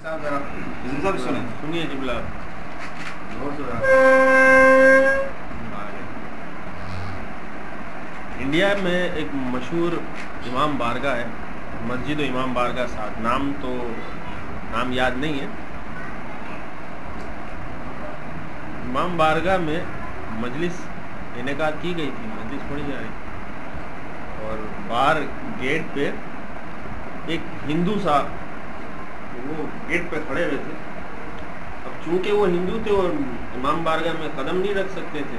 سنیے جملہ انڈیا میں ایک مشہور امام بارگاہ ہے، مسجد و امام بارگاہ ساتھ، نام یاد نہیں ہے۔ امام بارگاہ میں مجلس انعقاد کی گئی تھی، مجلس پڑھی جا رہی، اور باہر گیٹ پہ ایک ہندو صاحب وہ گیٹ پہ کھڑے ہوئے تھے۔ اب چونکہ وہ ہندو تھے اور امام بارگاہ میں قدم نہیں رکھ سکتے تھے،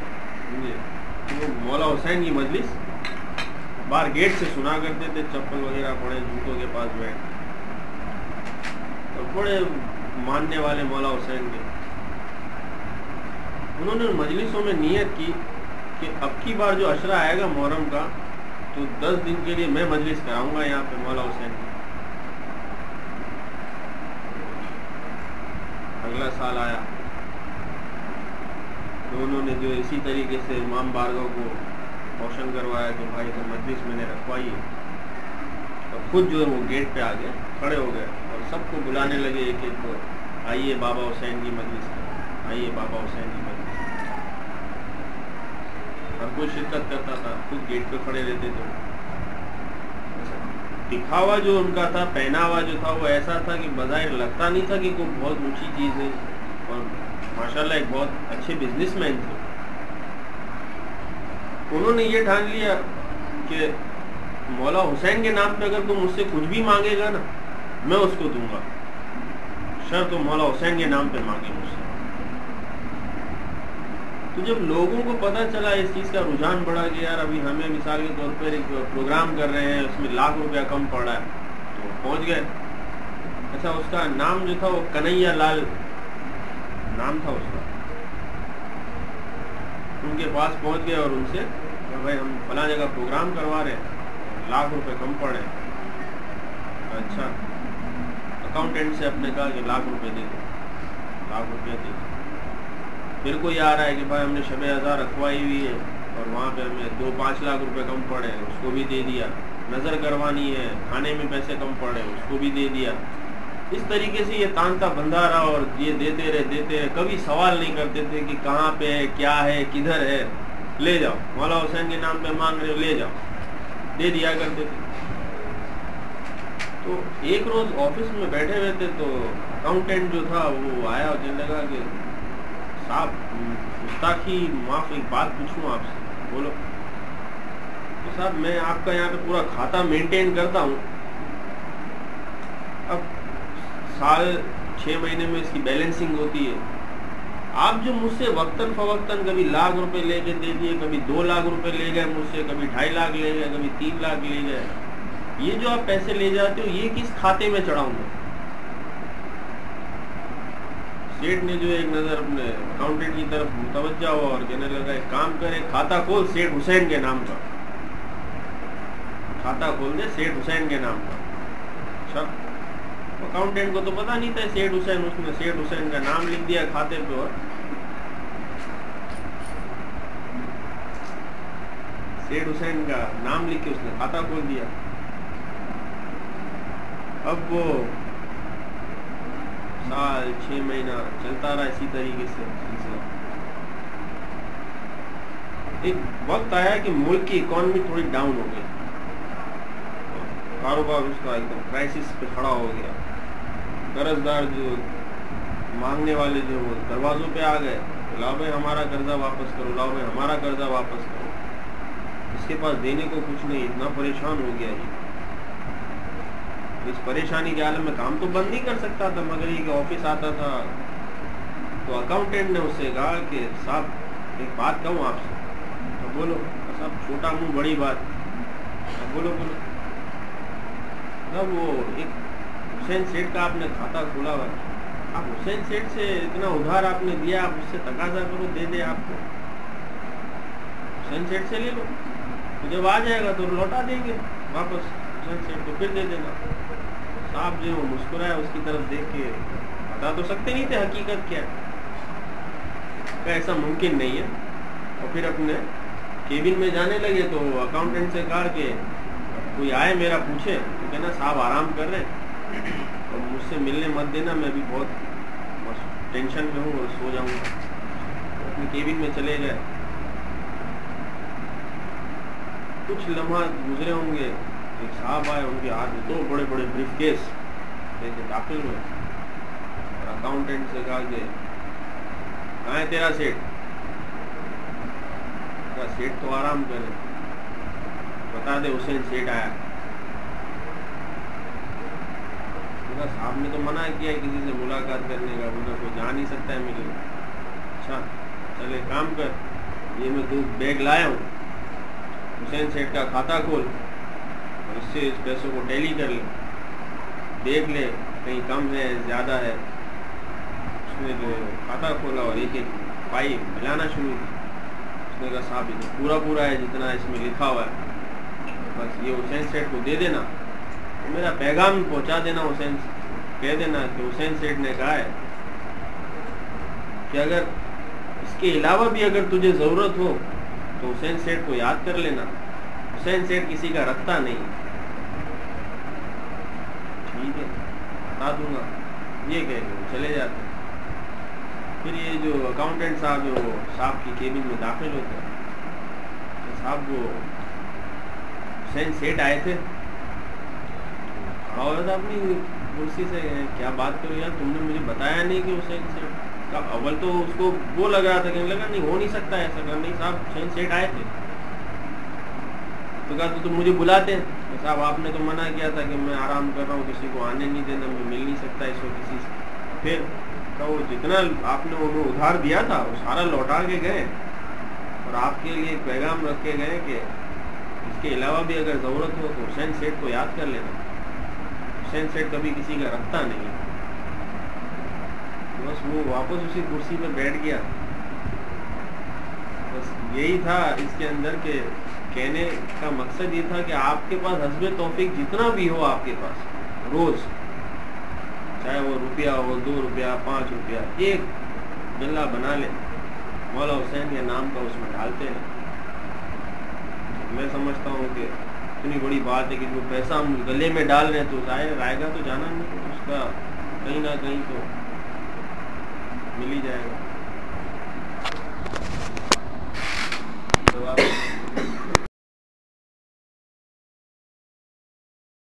وہ مولا حسین کی مجلس باہر گیٹ سے سنا کرتے تھے، چپل وغیرہ پڑے جوتوں کے پاس بیٹھ، اور بڑے ماننے والے مولا حسین کے۔ انہوں نے مجلسوں میں نیت کی کہ اب کی بار جو عشرہ آئے گا محرم کا، تو 10 دن کے لیے میں مجلس کراؤں گا یہاں پہ مولا حسین کی۔ اگلا سال آیا تو انہوں نے جو اسی طریقے سے امام بارگاہ کو روشن کروایا کہ بھائی تو مجلس میں نے رکھوائی ہے، اور خود جو ہے وہ گیٹ پہ آ گئے، کھڑے ہو گئے اور سب کو بلانے لگے ایک ایک کو، آئیے بابا حسین کی مجلس میں، آئیے بابا حسین کی مجلس میں۔ ہر کوئی شرکت کرتا تھا، خود گیٹ پہ کھڑے رہتے تھے۔ دکھاوا جو ان کا تھا، پہناوا جو تھا، وہ ایسا تھا کہ بظاہر لگتا نہیں تھا کہ کوئی بہت اونچی چیز ہے، اور ماشاءاللہ ایک بہت اچھے بزنس مین تھے۔ انہوں نے یہ ٹھان لیا کہ مولا حسین کے نام پہ اگر کوئی مجھ سے کچھ بھی مانگے گا نا، میں اس کو دوں گا، شرط مولا حسین کے نام پہ مانگے مجھ سے۔ تو جب لوگوں کو پتہ چلا، اس چیز کا رجحان بڑھا کہ یار ابھی ہمیں مثال کے طور پر ایک پروگرام کر رہے ہیں، اس میں ₹1,00,000 کم پڑ رہا ہے، تو پہنچ گئے۔ اچھا، اس کا نام جو تھا وہ کنہیا لال نام تھا اس کا، ان کے پاس پہنچ گئے اور ان سے بھائی ہم فلاں جگہ پروگرام کروا رہے ہیں، ₹1,00,000 کم پڑ رہے ہیں۔ اچھا، اکاؤنٹنٹ سے اپنے کہا کہ ₹1,00,000 دے دو، ₹1,00,000 دے دو۔ پھر کوئی آ رہا ہے کہ بھائی ہم نے شب ہزار رکھوائی ہوئی ہے اور وہاں پہ ہمیں 2-5 لاکھ روپے کم پڑے، اس کو بھی دے دیا۔ نظر کروانی ہے، کھانے میں پیسے کم پڑے، اس کو بھی دے دیا۔ اس طریقے سے یہ تانتا بندھا رہا، اور یہ دیتے رہے، کبھی سوال نہیں کرتے تھے کہ کہاں پہ ہے، کیا ہے، کدھر ہے، لے جاؤ، مولا حسین کے نام پہ مانگ رہے ہو، لے جاؤ، دے دیا کرتے تھے۔ تو ایک روز آفس میں بیٹھے ہوئے تھے تو اکاؤنٹنٹ جو تھا وہ آیا اور کہنے لگا کہ صاحب گستاخی معاف، ایک بات پوچھوں آپ سے، بولو۔ تو صاحب میں آپ کا یہاں پہ پورا کھاتا مینٹین کرتا ہوں، اب سال 6 مہینے میں اس کی بیلنسنگ ہوتی ہے، آپ جو مجھ سے وقتاً فوقتاً کبھی ₹1,00,000 لے کے دے دیے، کبھی ₹2,00,000 لے گئے مجھ سے، کبھی 2.5 لے گئے، کبھی 3 لے گئے، یہ جو آپ پیسے لے جاتے ہو یہ کس کھاتے میں چڑھاؤں گا؟ سیٹھ نے جو ایک نظر اپنے اکاؤنٹنٹ کی طرف متوجہ ہوا اور کہنے لگا ایک کام کرے، کھاتا کھول سیٹھ حسین کے نام کا، کھاتا کھول دے سیٹھ حسین کے نام کا۔ اچھا، اکاؤنٹنٹ کو تو پتا نہیں تھا سیٹھ حسین، اس نے سیٹھ حسین کا نام لکھ دیا کھاتے پہ، اور سیٹھ حسین کا نام لکھ کے اس نے کھاتا کھول دیا۔ اب وہ سال 6 مہینہ چلتا رہا اسی طریقے سے سلسلہ۔ ایک وقت آیا کہ ملک کی اکانومی تھوڑی ڈاؤن ہو گئی، کاروبار اس کا ایک دم کرائسس پہ کھڑا ہو گیا، قرض دار جو مانگنے والے جو وہ دروازوں پہ آ گئے، لاؤ بھائی ہمارا قرضہ واپس کرو، لاؤ بھائی ہمارا قرضہ واپس کرو۔ اس کے پاس دینے کو کچھ نہیں، اتنا پریشان ہو گیا یہ۔ اس پریشانی کے عالم میں کام تو بند نہیں کر سکتا تھا، مگر یہ کہ آفس آتا تھا تو اکاؤنٹنٹ نے اس سے کہا کہ صاحب ایک بات کہوں آپ سے۔ تو بولو صاحب، چھوٹا منہ بڑی بات، بولو بولو۔ وہ ایک حسین سیٹھ کا آپ نے کھاتا کھولا ہوا ہے، آپ حسین سیٹھ سے اتنا ادھار آپ نے دیا، آپ اس سے تقاضا کرو دے دے آپ کو، حسین سیٹھ سے لے لو، تو جب آ جائے گا تو لوٹا دیں گے واپس حسین سیٹھ کو، پھر دے دینا۔ صاحب جو مسکرایا اس کی طرف دیکھ کے بتا تو سکتے نہیں تھے حقیقت کیا ہے، ایسا ممکن نہیں ہے۔ اور پھر اپنے کیبن میں جانے لگے تو اکاؤنٹنٹ سے کہا کہ کوئی آئے میرا پوچھے، تو کہنا صاحب آرام کر رہے، اور مجھ سے ملنے مت دینا، میں بھی بہت ٹینشن میں ہوں اور سو جاؤں گا۔ اپنی کیبن میں چلے گئے، کچھ لمحات گزرے ہوں گے، ایک صاحب آئے، ان کے ہاتھ میں 2 بڑے بڑے بریف کیس لے کے داخل ہوئے، اور اکاؤنٹنٹ سے کہا کہ کہاں ہے تیرا سیٹ؟ کہا سیٹ تو آرام کرے، بتا دے حسین سیٹ آیا۔ کہا صاحب نے تو منع کیا ہے کسی سے ملاقات کرنے کا، انہیں کوئی جا نہیں سکتا ہے ملے۔ اچھا چل ایک کام کر، یہ میں 2 بیگ لایا ہوں، حسین سیٹ کا کھاتا کھول اور اس سے اس پیسوں کو ٹیلی کر لے، دیکھ لے کہیں کم ہے زیادہ ہے۔ اس نے جو کھاتا کھولا اور ایک ایک پائی ملانا شروع کی۔ اس نے کہا صاحب یہ تو پورا ہے جتنا اس میں لکھا ہوا ہے، بس یہ حسین سیٹ کو دے دینا، میرا پیغام پہنچا دینا، حسین کہہ دینا کہ حسین سیٹ نے کہا ہے کہ اگر اس کے علاوہ بھی اگر تجھے ضرورت ہو تو حسین سیٹ کو یاد کر لینا، حسین سیٹ کسی کا رکھتا نہیں۔ ٹھیک ہے بتا دوں گا، یہ کہہ کے وہ چلے جاتے۔ پھر یہ جو اکاؤنٹنٹ صاحب ہے وہ صاحب کی کیبن میں داخل ہوتے ہیں کہ صاحب وہ حسین سیٹ آئے تھے، کھڑا ہوا تھا اپنی کرسی سے، کیا بات کرو یار، تم نے مجھے بتایا نہیں کہ حسین سیٹ کا۔ اول تو اس کو وہ لگ رہا تھا کہ لگا نہیں ہو نہیں سکتا ایسا، کہا نہیں صاحب حسین سیٹ آئے تھے۔ تو کہا تو تم مجھے بلاتے ہیں؟ صاحب آپ نے تو منع کیا تھا کہ میں آرام کر رہا ہوں، کسی کو آنے نہیں دینا، میں مل نہیں سکتا اس وقت کسی سے۔ پھر وہ جتنا آپ نے انہیں ادھار دیا تھا وہ سارا لوٹا کے گئے، اور آپ کے لیے ایک پیغام رکھ کے گئے کہ اس کے علاوہ بھی اگر ضرورت ہو تو حسین سیٹ کو یاد کر لینا، حسین سیٹ کبھی کسی کا رکھتا نہیں۔ بس وہ واپس اسی کرسی پر بیٹھ گیا۔ بس یہی تھا اس کے اندر کہ کہنے کا مقصد یہ تھا کہ آپ کے پاس حسب توفیق جتنا بھی ہو آپ کے پاس روز، چاہے وہ روپیہ ہو، 2 روپیہ، 5 روپیہ، ایک گلہ بنا لیں، مولا حسین کے نام کا اس میں ڈالتے ہیں۔ میں سمجھتا ہوں کہ اتنی بڑی بات ہے کہ جو پیسہ ہم گلے میں ڈال رہے ہیں تو ظاہر آئے گا تو جانا نہیں، اس کا کہیں نہ کہیں تو مل ہی جائے گا۔ تو آپ